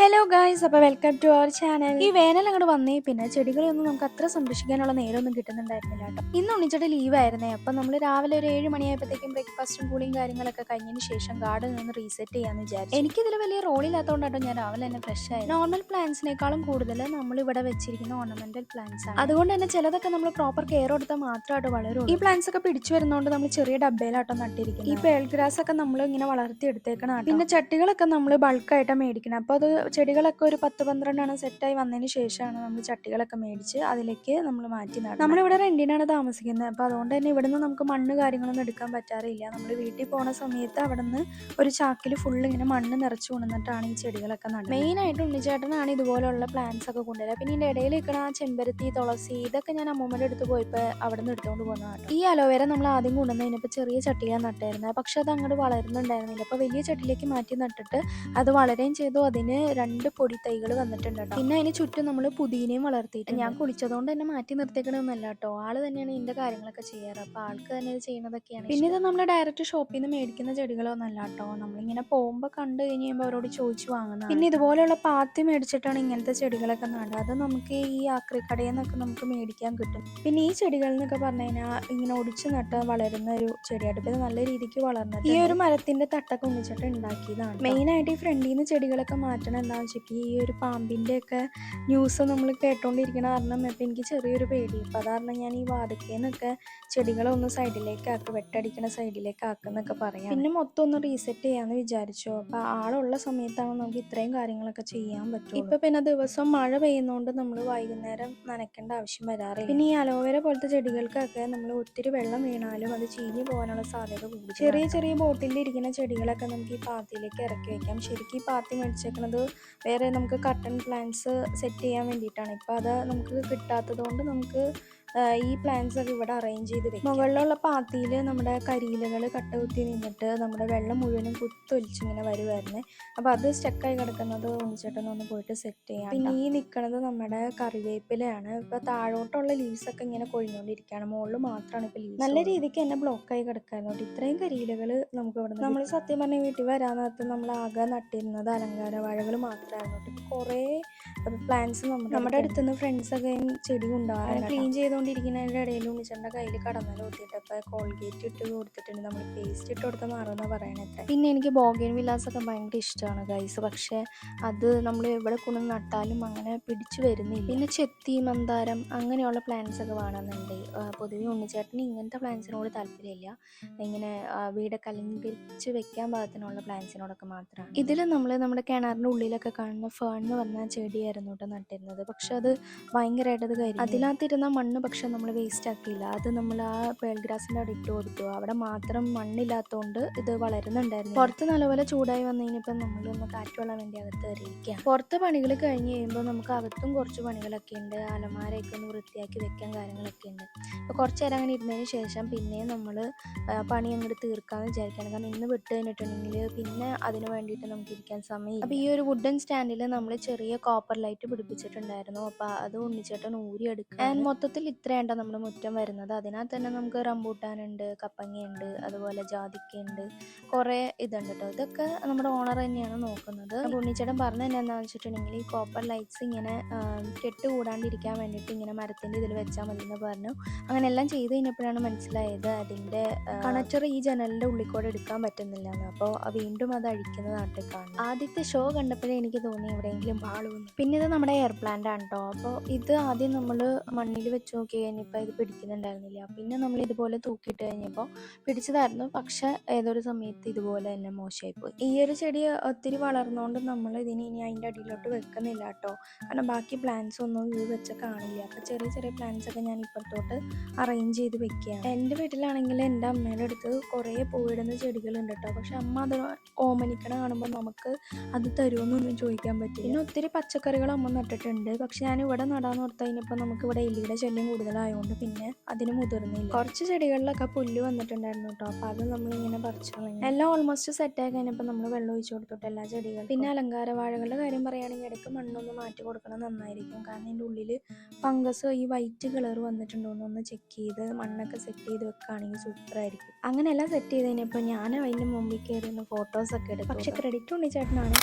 Hello guys, അപ്പോൾ welcome to our channel. ഈ വേനൽ അങ്ങോട്ട് വന്നേ പിന്നെ ചെടികളൊന്നും നമുക്ക് അത്ര സംരക്ഷിക്കാനുള്ള നേരമൊന്നും കിട്ടുന്നുണ്ടായിരുന്നില്ല കേട്ടോ. ഇന്ന് ഉണ്ണിച്ചേട്ടൻ ലീവായിരുന്നേ. അപ്പം നമ്മൾ രാവിലെ ഒരു 7 മണിയായപ്പോഴത്തേക്കും ബ്രേക്ക്ഫാസ്റ്റും കൂളിയും കാര്യങ്ങളൊക്കെ കഴിഞ്ഞതിന് ശേഷം ഗാർഡൻ ഒന്ന് റീസെറ്റ് ചെയ്യാമെന്ന് വിചാരിച്ചു. എനിക്കിതിൽ വലിയ റോളില്ലാത്തതുകൊണ്ടാട്ടോ ഞാൻ രാവിലെ തന്നെ ഫ്രഷ് ആയി. നോർമൽ പ്ലാന്റ്സിനേക്കാളും കൂടുതൽ നമ്മൾ ഇവിടെ വെച്ചിരിക്കുന്ന ഓർണമെന്റൽ പ്ലാന്റ്സ് ആണ്. അതുകൊണ്ട് തന്നെ ചിലതൊക്കെ നമ്മൾ പ്രോപ്പർ കെയർ കൊടുത്താൽ മാത്രമായിട്ട് വളരും. ഈ പ്ലാന്റ്സ് ഒക്കെ പിടിച്ചു വരുന്നതുകൊണ്ട് നമ്മൾ ചെറിയ ഡബ്ബയിലാട്ടോ നട്ടിരിക്കുന്നത്. ഈ പേൾ ഗ്രാസ് ഒക്കെ നമ്മൾ ഇങ്ങനെ വളർത്തി എടുത്തേക്കണം. പിന്നെ ചട്ടികളൊക്കെ നമ്മൾ ബൾക്കായിട്ടാണ് മേടിക്കണം. അപ്പോൾ അത് ചെടികളൊക്കെ ഒരു 10-12 സെറ്റായി വന്നതിന് ശേഷമാണ് നമ്മൾ ചട്ടികളൊക്കെ മേടിച്ച് അതിലേക്ക് നമ്മൾ മാറ്റി നടുന്നത്. നമ്മളിവിടെ റെന്റിനാണ് താമസിക്കുന്നത്. അപ്പോൾ അതുകൊണ്ട് തന്നെ ഇവിടുന്ന് നമുക്ക് മണ്ണ് കാര്യങ്ങളൊന്നും എടുക്കാൻ പറ്റാറില്ല. നമ്മൾ വീട്ടിൽ പോണ സമയത്ത് അവിടെ നിന്ന് ഒരു ചാക്കിൽ ഫുള്ള് ഇങ്ങനെ മണ്ണ് നിറച്ച് കൊണ്ടുവന്നിട്ടാണ് ഈ ചെടികളൊക്കെ നടുന്നത്. മെയിനായിട്ട് ഉണ്ണിച്ചേട്ടനാണ് ഇതുപോലുള്ള പ്ലാന്റ്സ് ഒക്കെ കൊണ്ടുവരിക. പിന്നെ ഇതിൻ്റെ ഇടയിൽ നിൽക്കണ ചെമ്പരത്തി, തുളസി, ഇതൊക്കെ ഞാൻ അമ്മൂമ്മയുടെ അടുത്ത് പോയപ്പോൾ അവിടെ നിന്ന് എടുത്തുകൊണ്ട് പോകുന്നതാണ്. ഈ അലോവേര നമ്മൾ ആദ്യം കൊണ്ടുവന്നതിനിപ്പോൾ ചെറിയ ചട്ടിയാണ് നട്ടായിരുന്നത്. പക്ഷെ അത് അങ്ങോട്ട് വളരുന്നുണ്ടായിരുന്നില്ല. അപ്പോൾ വലിയ ചട്ടിയിലേക്ക് മാറ്റി നട്ടിട്ട് അത് വളരുകയും ചെയ്തു. അതിന് 2 പൊടി തൈകൾ വന്നിട്ടുണ്ട് കേട്ടോ. പിന്നെ അതിന് ചുറ്റും നമ്മൾ പുതിനയും വളർത്തിയിട്ട് ഞാൻ കുളിച്ചതുകൊണ്ട് തന്നെ മാറ്റി നിർത്തിക്കണമെന്നല്ല കേട്ടോ. ആള് തന്നെയാണ് ഇതിന്റെ കാര്യങ്ങളൊക്കെ ചെയ്യാറ്. അപ്പൊ ആൾക്ക് തന്നെ ഇത് ചെയ്യുന്നതൊക്കെയാണ്. പിന്നെ ഇത് നമ്മൾ ഡയറക്റ്റ് ഷോപ്പിൽ നിന്ന് മേടിക്കുന്ന ചെടികളൊന്നും അല്ല കേട്ടോ. നമ്മളിങ്ങനെ പോകുമ്പോൾ കണ്ടു കഴിഞ്ഞ് കഴിയുമ്പോൾ അവരോട് ചോദിച്ചു വാങ്ങുന്നത്. പിന്നെ ഇതുപോലെയുള്ള പാത്തി മേടിച്ചിട്ടാണ് ഇങ്ങനത്തെ ചെടികളൊക്കെ നടുക. അത് നമുക്ക് ഈ ആക്രി കടയിൽ നിന്നൊക്കെ നമുക്ക് മേടിക്കാൻ കിട്ടും. പിന്നെ ഈ ചെടികൾ എന്നൊക്കെ പറഞ്ഞു കഴിഞ്ഞാൽ ഇങ്ങനെ ഒടിച്ചു നട്ട് വളരുന്ന ഒരു ചെടിയായിട്ട് ഇപ്പം ഇത് നല്ല രീതിക്ക് വളർന്നത്. ഈ ഒരു മരത്തിന്റെ തട്ടൊക്കെ ഒന്നിച്ചിട്ട് ഉണ്ടാക്കിയതാണ്. മെയിനായിട്ട് ഈ ഫ്രണ്ടിൽ നിന്ന് ചെടികളൊക്കെ മാറ്റണം എന്താണെന്ന് വെച്ചാൽ ഈ ഒരു പാമ്പിൻ്റെ ഒക്കെ ന്യൂസ് നമ്മൾ കേട്ടോണ്ടിരിക്കണ കാരണം ഇപ്പം എനിക്ക് ചെറിയൊരു പേടി. അപ്പം അത് കാരണം ഞാൻ ഈ വാതിക്കേന്നൊക്കെ ചെടികളൊന്ന് സൈഡിലേക്ക് ആക്കുക, വെട്ടടിക്കണ സൈഡിലേക്ക് ആക്കുന്നൊക്കെ പറയാം. പിന്നെ മൊത്തം ഒന്ന് റീസെറ്റ് ചെയ്യാമെന്ന് വിചാരിച്ചു. അപ്പം ആളുള്ള സമയത്താണ് നമുക്ക് ഇത്രയും കാര്യങ്ങളൊക്കെ ചെയ്യാൻ പറ്റും. ഇപ്പം പിന്നെ ദിവസം മഴ പെയ്യുന്നതുകൊണ്ട് നമ്മൾ വൈകുന്നേരം നനയ്ക്കേണ്ട ആവശ്യം വരാറില്ല. പിന്നെ ഈ അലോവേര പോലത്തെ ചെടികൾക്കൊക്കെ നമ്മൾ ഒത്തിരി വെള്ളം വീണാലും അത് ചീഞ്ഞു പോകാനുള്ള സാധ്യത കൂടി. ചെറിയ ചെറിയ ബോട്ടിലിൽ ഇരിക്കുന്ന ചെടികളൊക്കെ നമുക്ക് ഈ പാത്തിയിലേക്ക് ഇറക്കി വെക്കാം. ശരിക്കും ഈ പാത്തി മേടിച്ചേക്കണത് വേറെ നമുക്ക് കട്ടൺ പ്ലാന്റ്സ് സെറ്റ് ചെയ്യാൻ വേണ്ടിയിട്ടാണ്. ഇപ്പോൾ അത് നമുക്ക് കിട്ടാത്തത് കൊണ്ട് നമുക്ക് ഈ പ്ലാന്റ്സ് ഒക്കെ ഇവിടെ അറേഞ്ച് ചെയ്ത് വെക്കും. മുകളിലുള്ള പാത്തിയിൽ നമ്മുടെ കരിയിലകൾ കട്ട കുത്തി നിന്നിട്ട് നമ്മുടെ വെള്ളം മുഴുവനും കുത്തൊലിച്ചിങ്ങനെ വരുമായിരുന്നേ. അപ്പോൾ അത് സ്റ്റക്കായി കിടക്കുന്നത് ഒന്നിച്ചിട്ടൊന്ന് പോയിട്ട് സെറ്റ് ചെയ്യാം. പിന്നെ ഈ നിൽക്കുന്നത് നമ്മുടെ കറിവേപ്പിലയാണ്. ഇപ്പോൾ താഴോട്ടുള്ള ലീവ്സൊക്കെ ഇങ്ങനെ കൊഴിഞ്ഞുകൊണ്ടിരിക്കുകയാണ്. മുകളിൽ മാത്രമാണ് ഇപ്പോൾ ലീവ്സ്. നല്ല രീതിക്ക് തന്നെ ബ്ലോക്കായി കിടക്കായിരുന്നു. ഇത്രയും കരിയിലകൾ നമുക്ക് ഇവിടെ നമ്മൾ സത്യം പറഞ്ഞ വീട്ടിൽ വരാനകത്ത് നമ്മൾ ആകെ നട്ടിരുന്നത് അലങ്കാര വാഴകൾ മാത്രമായിരുന്നു. ഇപ്പോൾ കുറേ പ്ലാന്റ്സ് നമ്മുടെ അടുത്തുനിന്ന് ഫ്രണ്ട്സൊക്കെ ചെടി കൊണ്ടുപോകാൻ ക്ലീൻ ചെയ്തുകൊണ്ടിരിക്കുന്നതിൻ്റെ ഇടയിൽ ഉണ്ണിച്ചേട്ടൻ്റെ കയ്യിൽ കടന്നൽ കുത്തിയിട്ടപ്പോൾ കോൾഗേറ്റ് ഇട്ട് കൊടുത്തിട്ടുണ്ട്. നമ്മൾ പേസ്റ്റ് ഇട്ട് കൊടുത്ത മാറുമെന്ന് പറയണത്ര. പിന്നെ എനിക്ക് ബോഗൈൻ വില്ലാസൊക്കെ ഭയങ്കര ഇഷ്ടമാണ് ഗൈസ്. പക്ഷേ അത് നമ്മൾ എവിടെ കൊണ്ടു നട്ടാലും അങ്ങനെ പിടിച്ചു വരുന്നില്ല. പിന്നെ ചെത്തി, മന്ദാരം അങ്ങനെയുള്ള പ്ലാന്റ്സ് ഒക്കെ വേണമെന്നുണ്ട്. പൊതുവെ ഉണ്ണിച്ചേട്ടന് ഇങ്ങനത്തെ പ്ലാന്റ്സിനോട് താല്പര്യമില്ല. ഇങ്ങനെ വീടൊക്കെ അലങ്കരിച്ച് വെക്കാൻ പാകത്തിനുള്ള പ്ലാന്റ്സിനോടൊക്കെ മാത്രമാണ്. ഇതിൽ നമ്മൾ നമ്മുടെ കിണറിൻ്റെ ഉള്ളിലൊക്കെ കാണുന്ന ഫേൺ എന്ന് പറഞ്ഞ ചെടിയായിരുന്നു കേട്ടോ നട്ടിരുന്നത്. പക്ഷെ അത് ഭയങ്കരമായിട്ട് അത് കാര്യം അതിനകത്തിരുന്ന മണ്ണ് പക്ഷെ നമ്മൾ വേസ്റ്റ് ആക്കിയില്ല. അത് നമ്മൾ ആ പേൾ ഗ്രാസിൻ്റെ അവിടെ ഇട്ട് കൊടുത്തു. അവിടെ മാത്രം മണ്ണില്ലാത്തതുകൊണ്ട് ഇത് വളരുന്നുണ്ടായിരുന്നു. പുറത്ത് നല്ലപോലെ ചൂടായി വന്നു കഴിഞ്ഞപ്പോൾ നമ്മളൊന്ന് കാറ്റ് കൊള്ളാൻ വേണ്ടി അകത്ത് കയറിയിരിക്കുക. പുറത്ത് പണികൾ കഴിഞ്ഞ് കഴിയുമ്പോൾ നമുക്ക് അകത്തും കുറച്ച് പണികളൊക്കെ ഉണ്ട്. അലമാരയൊക്കെ ഒന്ന് വൃത്തിയാക്കി വെക്കാൻ കാര്യങ്ങളൊക്കെ ഉണ്ട്. അപ്പോൾ കുറച്ച് നേരം അങ്ങനെ ഇരുന്നതിന് ശേഷം പിന്നെ നമ്മൾ പണി അങ്ങോട്ട് തീർക്കാമെന്ന് വിചാരിക്കുകയാണ്. കാരണം ഇന്ന് വിട്ട് കഴിഞ്ഞിട്ടുണ്ടെങ്കിൽ പിന്നെ അതിന് വേണ്ടിയിട്ട് നമുക്ക് ഇരിക്കാൻ സമയം. അപ്പോൾ ഈ ഒരു വുഡൻ സ്റ്റാൻഡിൽ നമ്മൾ ചെറിയ കോപ്പർ ലൈറ്റ് പിടിപ്പിച്ചിട്ടുണ്ടായിരുന്നു. അപ്പോൾ അത് ഉണ്ണിച്ചേട്ടൻ ഊരിയെടുക്കുക. ആൻഡ് മൊത്തത്തിൽ ഇത്രയുണ്ടോ നമ്മുടെ മുറ്റം വരുന്നത്. അതിനകത്ത് തന്നെ നമുക്ക് റംബൂട്ടാനുണ്ട്, കപ്പങ്ങയുണ്ട്, അതുപോലെ ജാതിക്കയുണ്ട്, കുറേ ഇതുണ്ട് കേട്ടോ. ഇതൊക്കെ നമ്മുടെ ഓണർ തന്നെയാണ് നോക്കുന്നത്. അപ്പോൾ ഉണ്ണിച്ചേട്ടൻ പറഞ്ഞത് എന്താണെന്ന് വെച്ചിട്ടുണ്ടെങ്കിൽ ഈ കോപ്പർ ലൈറ്റ്സ് ഇങ്ങനെ കെട്ടുകൂടാണ്ടിരിക്കാൻ വേണ്ടിയിട്ട് ഇങ്ങനെ മരത്തിൻ്റെ ഇതിൽ വെച്ചാൽ മതി എന്ന് പറഞ്ഞു. അങ്ങനെ എല്ലാം ചെയ്ത് കഴിഞ്ഞപ്പോഴാണ് മനസ്സിലായത് അതിൻ്റെ കണക്ടർ ഈ ജനലിൻ്റെ ഉള്ളിൽ കൂടെ എടുക്കാൻ പറ്റുന്നില്ല എന്ന്. അപ്പോൾ വീണ്ടും അത് അഴിക്കുന്നതായിട്ട് കാണും. ആദ്യത്തെ ഷോ കണ്ടപ്പോഴേ എനിക്ക് തോന്നി എവിടെയെങ്കിലും പാളുവെന്ന്. പിന്നെ ഇത് നമ്മുടെ എയർ പ്ലാന്റ് ആണ് കേട്ടോ. അപ്പോൾ ഇത് ആദ്യം നമ്മൾ മണ്ണിൽ വെച്ച് നോക്കി കഴിഞ്ഞപ്പോൾ ഇത് പിടിക്കുന്നുണ്ടായിരുന്നില്ല. പിന്നെ നമ്മൾ ഇതുപോലെ തൂക്കിയിട്ട് കഴിഞ്ഞപ്പോൾ പിടിച്ചതായിരുന്നു. പക്ഷെ ഏതൊരു സമയത്ത് ഇതുപോലെ തന്നെ മോശമായിപ്പോയി. ഈ ഒരു ചെടി ഒത്തിരി വളർന്നുകൊണ്ട് നമ്മൾ ഇതിന് ഇനി അതിൻ്റെ അടിയിലോട്ട് വെക്കുന്നില്ല കേട്ടോ. കാരണം ബാക്കി പ്ലാന്റ്സ് ഒന്നും ഇത് വെച്ച് കാണില്ല. അപ്പോൾ ചെറിയ ചെറിയ പ്ലാന്റ്സ് ഒക്കെ ഞാൻ ഇപ്പുറത്തോട്ട് അറേഞ്ച് ചെയ്ത് വെക്കുകയാണ്. എൻ്റെ വീട്ടിലാണെങ്കിൽ എൻ്റെ അമ്മയുടെ അടുത്ത് കുറേ പൂവിടുന്ന ചെടികളുണ്ട് കേട്ടോ. പക്ഷെ അമ്മ അത് ഓമനിക്കണ കാണുമ്പോൾ നമുക്ക് അത് തരുമെന്നൊന്നും ചോദിക്കാൻ പറ്റില്ല. പിന്നെ ഒത്തിരി പച്ചക്കറികൾ അമ്മ നട്ടിട്ടുണ്ട്. പക്ഷെ ഞാൻ ഇവിടെ നടാന്ന് ഓർത്ത് കഴിഞ്ഞപ്പോൾ നമുക്ക് ഇവിടെ എലിയുടെ ശല്യം കൂടുതലായതുകൊണ്ട് പിന്നെ അതിന് മുതിർന്നില്ല. കുറച്ച് ചെടികളിലൊക്കെ പുല്ല് വന്നിട്ടുണ്ടായിരുന്നു കേട്ടോ. അപ്പോൾ അത് നമ്മളിങ്ങനെ പറിച്ചു കളഞ്ഞു. എല്ലാം ഓൾമോസ്റ്റ് സെറ്റായി കഴിഞ്ഞപ്പോൾ നമ്മൾ വെള്ളം ഒഴിച്ചു കൊടുത്തിട്ട് എല്ലാ ചെടികളും. പിന്നെ അലങ്കാര വാഴകളുടെ കാര്യം പറയുകയാണെങ്കിൽ ഇടയ്ക്ക് മണ്ണൊന്ന് മാറ്റി കൊടുക്കണം, നന്നായിരിക്കും. കാരണം ഇതിൻ്റെ ഉള്ളിൽ ഫംഗസ് ഈ വൈറ്റ് കളർ വന്നിട്ടുണ്ടോ എന്നൊന്ന് ചെക്ക് ചെയ്ത് മണ്ണൊക്കെ സെറ്റ് ചെയ്ത് വെക്കുകയാണെങ്കിൽ സൂപ്പറായിരിക്കും. അങ്ങനെയെല്ലാം സെറ്റ് ചെയ്ത് കഴിഞ്ഞപ്പോൾ ഞാൻ അതിൻ്റെ മുമ്പിൽ കയറി ഫോട്ടോസൊക്കെ എടുത്തു. പക്ഷെ ക്രെഡിറ്റ് ഉണ്ണിച്ചേട്ടനാണ്.